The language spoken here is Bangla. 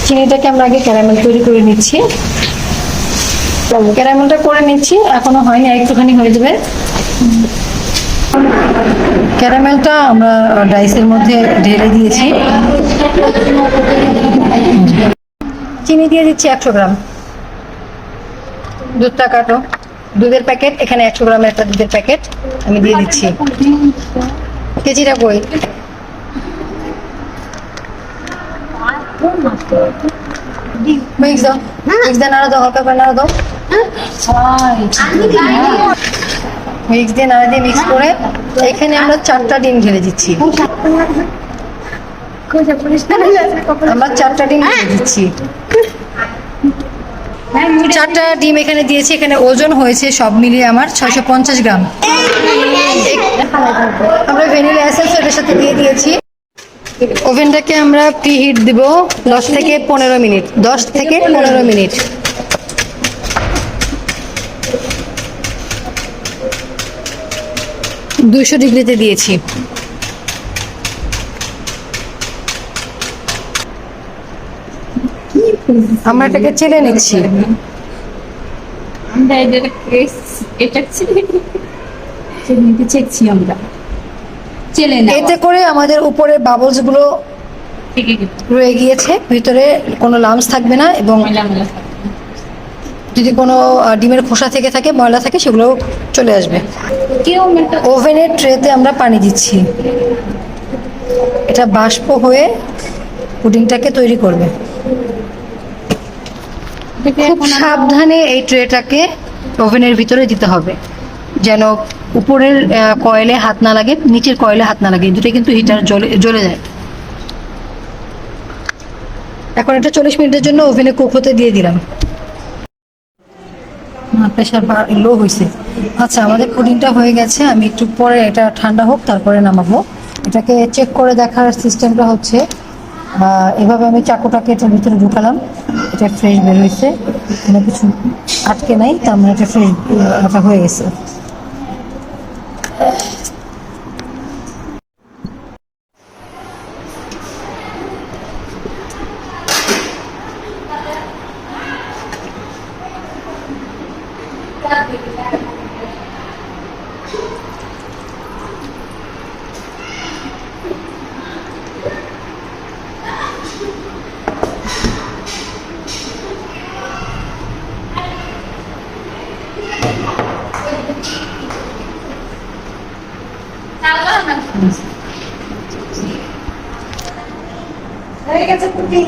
চিনিটাকে আমরা আগে ক্যারামেল তৈরি করে নিচ্ছি। ক্যারামেলটা করে নিচ্ছি, এখনো হয়নি, একটুখানি হয়ে যাবে। ক্যারামেলটা আমরা ডাইসের মধ্যে ঢেলে দিয়েছি। চিনি দিয়ে দিচ্ছি 100 গ্রাম। দুধটা কাটো, দুধের প্যাকেট, এখানে 100 গ্রামের একটা দুধের প্যাকেট আমি দিয়ে দিচ্ছি। কেজিটা কই? মিক্স দাও, মিক্স দিয়ে নাড়া দাও, হালকা করে নাড়া দাও। মিক্স দিয়ে নাড়া দিয়ে মিক্স করে এখানে আমরা 4টা ডিম ঢেলে দিচ্ছি। আমরা 4টা ডিম ঢেলে দিচ্ছি। 4টা ডিম এখানে দিয়েছি। এখানে ওজন হয়েছে সব মিলিয়ে আমার 650 গ্রাম। আমরা ভ্যানিলা এসেন্স এর সাথে দিয়ে দিয়েছি। ওভেনটাকে আমরা প্রিহিট দিব 10 থেকে 15 মিনিট। 10 থেকে 15 মিনিট। 200 ডিগ্রিতে দিয়েছি। আমরা এটাকে চেলে নিচ্ছি। এতে করে আমাদের উপরে বাবলস গুলো রয়ে গিয়েছে, ভিতরে কোনো লামস থাকবে না, এবং যদি কোনো ডিমের খোসা থেকে থাকে, ময়লা থাকে, সেগুলো চলে আসবে। ওভেনের ট্রেতে আমরা পানি দিচ্ছি, এটা বাষ্প হয়ে পুডিংটাকে তৈরি করবে। খুব সাবধানে এই ট্রেটাকে ওভেনের ভিতরে দিতে হবে, যেন উপরের কয়েলে হাত না লাগে, নিচের কয়েলে হাত না লাগে, দুটো কিন্তু হিটার জ্বলে যায়। এখন এটা 40 মিনিটের জন্য ওভেনে কুক হতে দিয়ে দিলাম। প্রেশার লো হয়েছে। আচ্ছা, আমাদের পুডিংটা হয়ে গেছে। আমি একটু পরে এটা ঠান্ডা হোক, তারপরে নামাবো। এটাকে চেক করে দেখার সিস্টেমটা হচ্ছে এভাবে আমি চাকুটাকে এটার ভিতরে ঢুকালাম, এটা ফ্রেশ বের হয়েছে, কোনো কিছু আটকে নাই, তার মানে এটা ফ্রেশ এটা হয়ে গেছে। হয়ে গেছে পুডিং।